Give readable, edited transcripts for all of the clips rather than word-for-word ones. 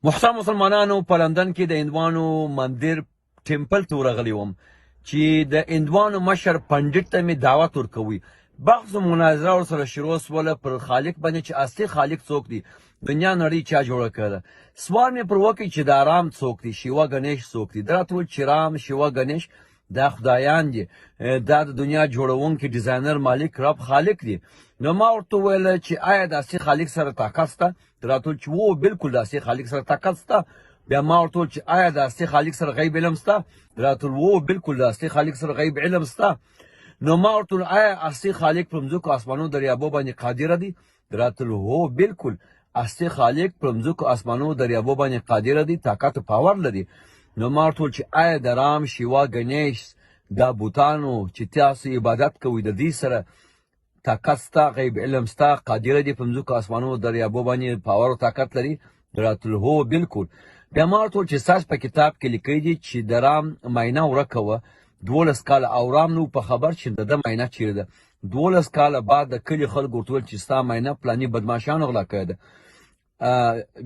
محترم مسلمانانو په لندن کې د هندوانو مندر ټیمپل ته ورغلی وم چې د هندوانو مشر پنډت ته مې دعوت ورکوي. بحث و مناظره ورسره شروع سوله پر خالق باندې چې اصلي خالق څوک دی، دنیا نړۍ چا جوړه کړه. سوال مې پر وکړ چې د رام څوک دی، شیوا ګنیش څوک دی. دا راته وویل چې رام شیوا ګنیش دا خدایان دي، دا د دنیا جوړونکي ډیزاینر مالک رب خالق دی. نو ما ورته وویل چې آیا د اصلي خالق سره طاقت شته؟ راته وویل چې و بالکل د اصلي خالق سره طاقت شته. بیا ما ورته وویل چې آیا د اصلي خالق سره غیب علم شته؟ راته وویل و بالکل د اصلي خالق سره غیب علم شته. نو ما ورته وویل آیا اصلي خالق په مځکو اسمانو دریابو باندې قادر دی؟ راته وویل هو بالکل اصلي خالق په مځکو اسمانو دریابو باندې قادر دی، طاقت او پاور لري. نو ما ورته وویل چې آیا د رام شیوا ګنیش دا بوتانو چې تاسو عبادت کوئ د دې سره طاقت شته، غیب علم شته، قادر دی په مځکو اسمانو دریابو باندې پاور او طاقت لري؟ راته وویل هو بالکل. بیا ما ورته وویل چې ستاسو په کتاب کې لیکلي دي چې د رام معاینه ورکه وه 12 کاله، او رام نو په خبر چې د ده معاینه چیرې ده. 12 کاله بعد د کلي خلکو ورته وویل چې ستا معاینه پلاني بدماشانو غلا کړې ده.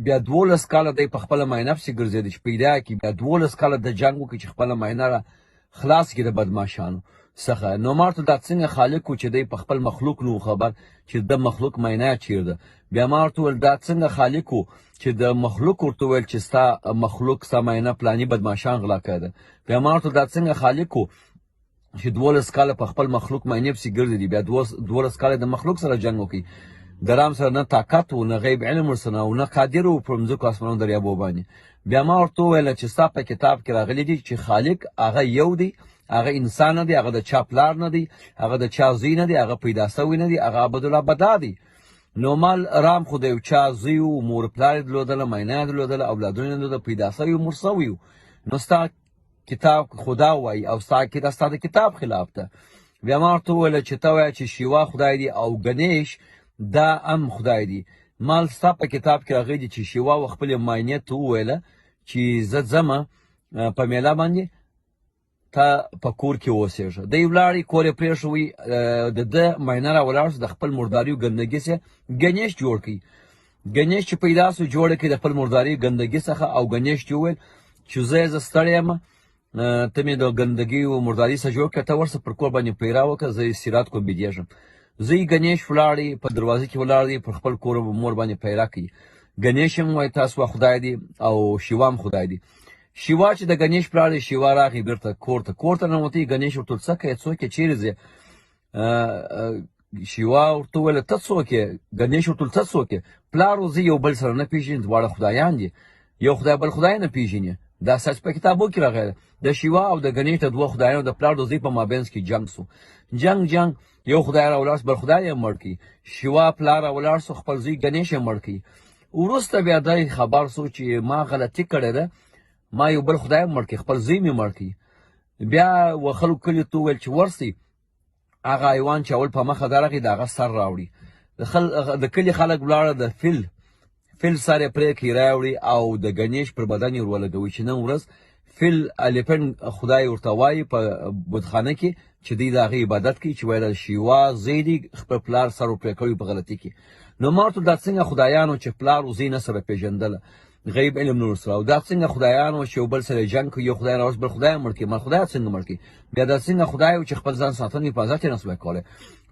بیا 12 کاله دی په خپله معاینه پسې ګرځېده چې پیدا کړي. بیا 12 کاله د جنګ وکړي چې خپله معاینه را خلاص کړي د بدماشانو څخه. نو ما ورته دا څنګه خالق و چې دی په خپل مخلوق نو خبر چې د مخلوق معاینه چیرې ده. بیا ما ورته وویل دا څنګه خالق و چې د مخلوق ورته وویل چې ستا مخلوق ستا معاینه پلاني بدماشان غلا کړې ده. بیا ما ورته دا څنګه خالق و چې 12 کاله په خپل مخلوق معاینې پسې ګرځېدي، بیا 12 کاله د مخلوق سره جنګ وکړي. د رام سره نه طاقت و، نه غیب علم ورسره او نه قادر و په مځکو اسمانو دریابو باندې. بیا ما ورته وویل چې ستا په کتاب کې راغلي دي چې خالق هغه یو دی، هغه انسان نه دی، هغه د چا پلار نه دی، هغه د چا زوی نه دی، هغه پیدا سوی نه دی، هغه عبدالعبدا دی. نو مال رام خو د یو چا زوی و، مور پلار یې درلودله، معاینه یې درلودله، اولادونه یې درلودل، پیدا سوی و، مړ سوی و. نو ستا کتاب خدا وایي او ستا د کتاب خلاف ده. بیا ما ورته وویل چې ته وایه چې شیوا خدای دی او ګنیش دا هم خدای دی. مال ستا په کتاب کې راغلی دي چې شیوا و خپلې معاینې ته وویله چې زه ځمه په میله باندې، ته په کور کې اوسېږه. دی ولاړی، کور یې پرېښوی، د ده معاینه را ولاړ شو، د خپل مرداري او ګندګي څخه ګنیش جوړ کړي. ګنیش چې پیدا سو جوړ کړي د خپل مرداري ګندګي څخه، او ګنیش چې وویل چې زه ستړی یم، ته مې د ګندګي او مرداري څخه جوړ کړه، ته ورسه پر کور باندې پیرا وکړه، زه سیرات کوم بېدېږم. زوی ګنیش ولاړی په دروازه کې ولاړ دی، پر خپل کور مور باندې پیرا کوي. ګنیش هم وایي تاسو خدای دی او شیوا هم خدای دی. شیوا چې د ګنیش پلار دی، شیوا راغی بیرته کور ته ننوتی. ګنیش ورته وویل څه کوې، څوک یې، چیرې ځې؟ شیوا ورته وویل ته څوک یې؟ ګنیش ورته وویل ته څوک یې؟ پلار او زوی یو بل سره نه پېژني، دواړه خدایان دي، یو خدای بل خدای نه پېژني. دا سچ په کتابو کې راغلی. د شیوا او د ګنیش د دوه خدایانو د پلار د زوی په مابینځ کې جنګ سو. جنګ یو خدای را ولاړ سو، بل خدای یې مړ کړي. شیوا پلار را ولاړ سو، خپل زوی ګنیش یې مړ کړي. وروسته بیا دی خبر سو چې ما غلطي کړې ده، ما یو بل خدای مړ کړي، خپل زوی مې مړ کړي. بیا و خلکو کلي ته وویل چې ورسئ هغه حیوان چې اول په مخه درغی د هغه سر راوړي. د کلي خلک ولاړه، د فیل سر یې پرې کړي راوړي او د ګنیش پر بدن یې ورولګوي چې نن ورځ فیل الیفنټ خدای ورته وایي په بتخانه کې چې دوی د هغې عبادت کوي، چې وایي د شیوا زوی دی خپل پلار سر ورپرې کړی په غلطي کې. نو ما ورته دا څنګه خدایانو چې پلار او زوی نه سره پېژندله، غیب علم نه ورسره، او دا څنګه خدایانو چې یو بل سره جنګ کوي، یو خدای راوړي بل خدای مړ کړي، مال خدای څنګه مړ کړي؟ بیا دا څنګه خدای و چې خپل ځان ساتنې حفاظت یې نه سوی کولی؟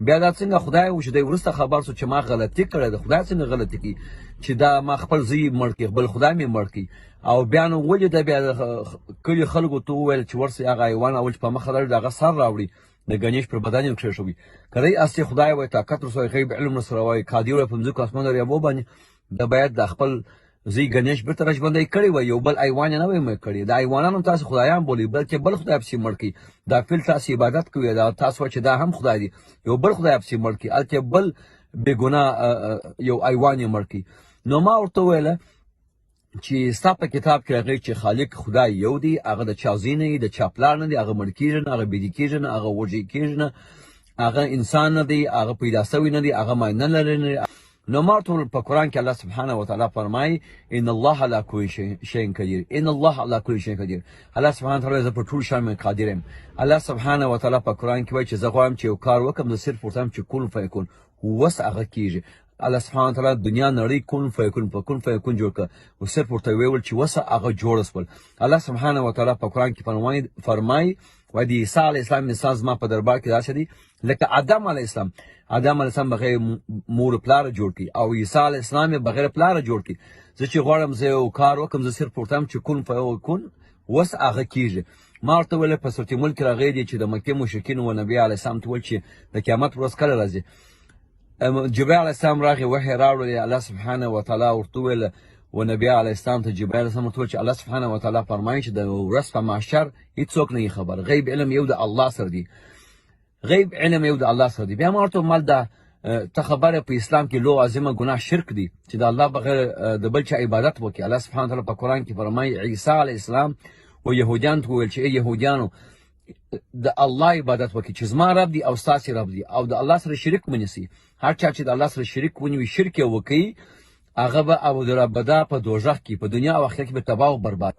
بیا دا څنګه خدای و چې دی وروسته خبر سو چې ما غلطي کړې ده؟ خدای څنګه غلطي کوي چې دا ما خپل زوی مړ کړي، بل خدای مې مړ کړي؟ او بیا نو ولې ده بیا کلي خلکو ته وویل چې ورسئ هغه حیوان اول چې په مخه درغی د هغه سر راوړي، د ګنیش پر بدن یې کښېښوي. که دی اصلي خدای وایي، طاقت ورسره، غیب علم ورسره وایي، قادر وایي په مځکو اسمانو دریابو باندې، ده باید د خپل زوی ګنیش بیرته راژوندی کړی وای، یو بل حیوان یې نه وای مړ کړی. د حیوانانو تاسو خدایان بولئ، بلکې بل خدای پسې مړ کړي. دا فیل تاسو عبادت کوئ، دا تاسو وایئ چې دا هم خدای دی، یو بل خدای پسې مړ کړي، هلته بل بېګناه یو حیوان یې مړ کړي. نو ما ورته وویله چې ستا په کتاب کې راغلی چې خالق خدای یو دی، هغه د چا زوی نه دی، د چا پلار نه دی، هغه مړ کېږي نه، هغه بېدې کېږي نه، هغه وږی کېږي نه، هغه انسان نه دی، هغه پیدا سوی نه دی، هغه معاینه لري نه. نو ما ورته وویل په قرآن کې الله سبحانه وتعالی فرمایي ان الله علی کل شیء قدیر، ان الله علی کل شیء قدیر. الله سبحانه وتعالی زه په ټول شیانو باندې قادر یم. الله سبحانه وتعالی په قرآن کې وایي چې زه غواړم چې یو کار وکړم، زه صرف ورته وایم چې کن فیکون، وس هغه کېږي. الله سبحانه وتعالی دنیا نړۍ کون فیکون په کون فیکون جوړ کړه او صرف ورته ویل چې وسه هغه جوړ سول. الله سبحانه وتعالی په قرآن کې فرمایي وایي د عیسی علیه السلام مثال زما په دربار کې داسې دی لکه آدم علیه السلام. آدم علیه السلام بغیر مور پلار جوړ کړي او عیسی علیه السلام یې بغیر پلار جوړ کړي. زه چې غواړم زه یو کار وکړم زه صرف ورته وایم چې کون فیکون وس هغه کیږي. ما ورته ویل په سورة ملک راغلی دی چې د مکې مشرکینو و نبي علیه السلام ته ویل چې د قیامت ورځ کله راځي. جبرائیل علیه السلام راغی وحی راوړی الله سبحانه وتعالی ورته ویل و نبي علیه السلام ته جبرائیل علیه السلام ورته ویل چې الله سبحانه وتعالی فرمایي چې د ورځ په محشر هیڅوک نه خبر. غیب علم یو د الله سره دی. غیب علم یو د الله سره دی. بیا ما ورته مال ده ته خبره په اسلام کې لو عظیمه ګناه شرک دی چې د الله بغیر د بل چا عبادت وکړي. الله سبحانه وتعالی په قرآن کې فرمایي عیسی علیه السلام و یهودیان ته ویل چې ای یهودیانو د الله عبادت وکړي چې زما رب دی او ستاسې رب دی او د الله سره شریک ونیسي. هر چا چې د الله سره شریک ونیوي شرک یې وکړي هغه به ابدالابده په دوزخ کې په دنیا او آخرت کې به تباه او برباد.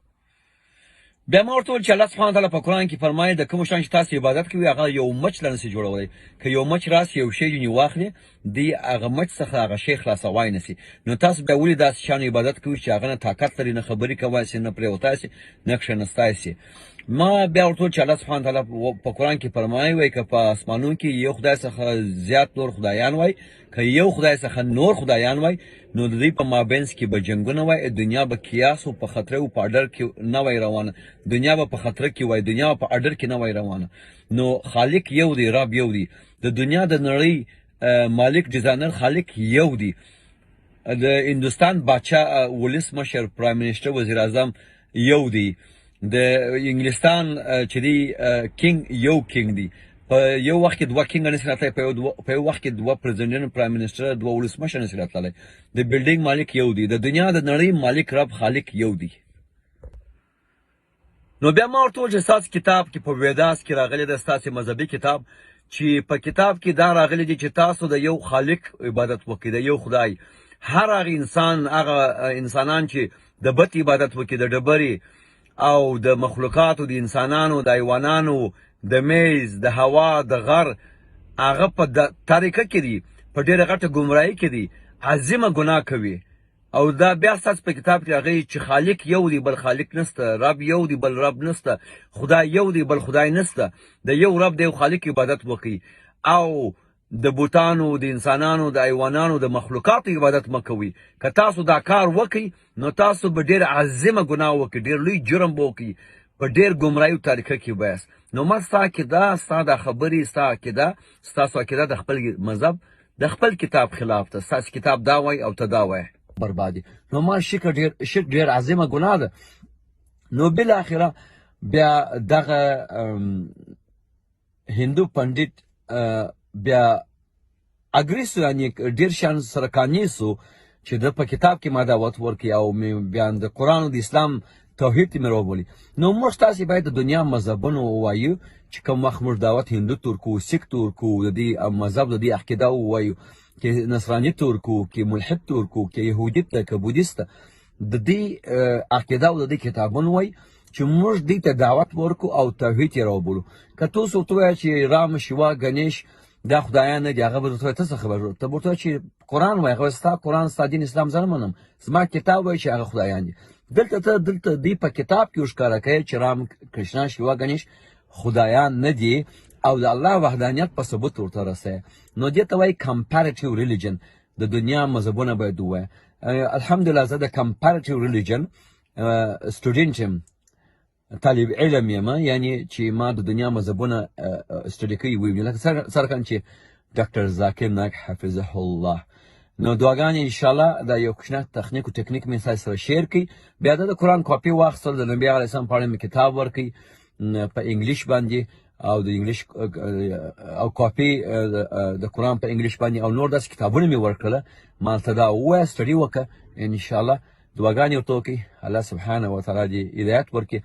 بیا ما ورته وویل چې الله سبحانه وتعالی په قرآن کې فرمایي د کوم شیان چې تاسې عبادت کوئ هغه یو مچ له نسي جوړولی. که یو مچ راسي یو شی ځینې واخلي دی هغه مچ څخه هغه شی خلاصوای نسي. نو تاسو بیا ولې داسې شیانو عبادت کوئ چې هغه نه طاقت لري نه خبرې کوای سي نه پرېوتای سي نه کښېنستی سي. ما بیا ورته وویل چې الله سبحانه وتعالی په قرآن کې فرمایي وایي که په اسمانونو کې یو خدای څخه زیات نور خدایان وای که یو خدای څخه نور خدایان وای نو د دوی په مابینځ کې به جنګونه وای. دنیا به کیاس او په خطر او په اډر کې نه وای روانه. دنیا به په خطر کې وای دنیا په اډر کې نه وای روانه. نو خالق یو دی رب یو دی. د دنیا د نړۍ مالک ډیزاینر خالق یو دی. د هندوستان بادشاه ولس مشر پرایم منسټر وزیر اعظم یو دی. د انګلستان چې دی کینګ یو کینګ دی. په یو وخت کې دوه کینګ نشي راتلی په یو وخت کې دوه پرزیدنټ پرایم منسټر دوه ولسمشر نشي راتلی. د بلډینګ مالک یو دی. د دنیا د نړۍ مالک رب خالق یو دی. نو بیا ما ورته وویل چې ستاسې کتاب کې په ویداس کې راغلی دی ستاسې مذهبي کتاب چې په کتاب کې دا راغلی دی چې تاسو د یو خالق عبادت وکړئ د یو خدای. هر هغه انسان هغه انسانان چې د بت عبادت وکړي د ډبرې او د مخلوقاتو د انسانانو د حیوانانو د میز د هوا د غر هغه په تاریکه کې دي په ډېره غټه ګمراهي کې دي عظیمه ګناه کوي. او دا بیا ستاسو په کتاب کې راغلی چې خالق یو دی بل خالق نسته. رب یو دی بل رب نسته. خدای یو دی بل خدای نسته. د یو رب د یو خالق عبادت وکړي او د بوتانو د انسانانو د حیوانانو د مخلوقاتو عبادت مه کوئ. که تاسو دا کار وکئ نو تاسو به ډېر عظیمه ګناه وکړئ ډېر لوی جرم به وکړئ په ډېر ګمراهي او تاریکه کې به یاست. نو ما ستا عقیده ستا دا خبرې ستا عقیده ستاسو عقیده د خپل مذهب د خپل کتاب خلاف ده. ستاسو کتاب دا وایي او ته دا وایې بربادي. نو ما شرک ډېر عظیمه ګناه ده. نو بالاخره بیا دغه هندو پنډت بیا اګریسو یعنی ډېر شیان سره قانع سو چې د په کتاب کې ما دعوت ورکړي او بیا د قرآن او د اسلام توحید ته مې راوبولي. نو موږ تاسې باید د دنیا مذهبونو ووایو چې کوم وخت موږ دعوت هندو ته ورکوو سیک ته ورکوو د دې مذهب د دې عقیده ووایو که نصراني ته ورکوو که ملحد ته ورکوو که یهودي ته که بودیست ته د دې عقیده او د دې کتابونه وایي چې موږ دې ته دعوت ورکو او توحید یې راوبولو. که تاسو ورته ووایه چې رام شیوا ګنیش دا خدایان نه دي هغه به درته وایي ته څه خبر ته به ورته وایي چې قرآن وایي هغه ستا قرآن ستا دین اسلام زه نه منم زما کتاب وایي چې هغه خدایان دي. دلته ته دلته دې په کتاب کې ښکاره کوي چې رام کرشنا شیوا ګنیش خدایان نه دي او د الله وحدانیت په ثبوت ورته رسوي. نو دې ته وایي کمپیریټیو ریلیجن. د دنیا مذهبونه باید ووایه. الحمدلله زه د کمپیریټیو ریلیجن سټوډنټ یم طالب علم یم یعنی چې ما د دنیا مذهبونه سټډي کوي وي لکه سرکان چې ډاکټر ذاکر نایک حفظه الله. نو دعاګانې انشاءالله دا یو کوچنی تخنیک او ټکنیک مې ستاسو سره شیر کړي. بیا د قرآن کاپي واخیستل د نبي علیه السلام په اړه مې کتاب ورکړي په انګلیش باندې او د انګلیش او کاپي د قرآن په انګلیش باندې او نور داسې کتابونه مې ورکړله. ما ته دا ووایه سټډي وکړه انشاءالله دعاګانې ورته وکړئ. الله سبحانه وتعالی دې هدایت ورکړي.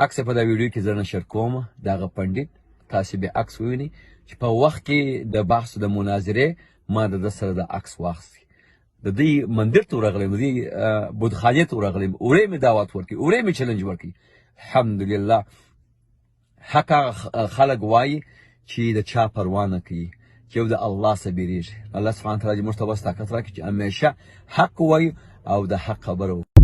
عکس په دا ویډیو کې زه نشر کوم دغه پنډت تاسې بیا عکس ووینئ چې په وخت کې د بحث د مناظرې ما د ده سره د عکس واخیستی. د دې مندر ته ورغلیم د دې بودخانې ته ورغلیم وړې مې دعوت ورکړي وړې مې چلنج ورکړي. الحمدلله حق هغه خلک وایي چې د چا پروا نه کوي چې د الله سبيريږي الله سبحانه وتعالى موږ ته بس طاقت راکړي چې همیشه حق وایو او د حق خبرو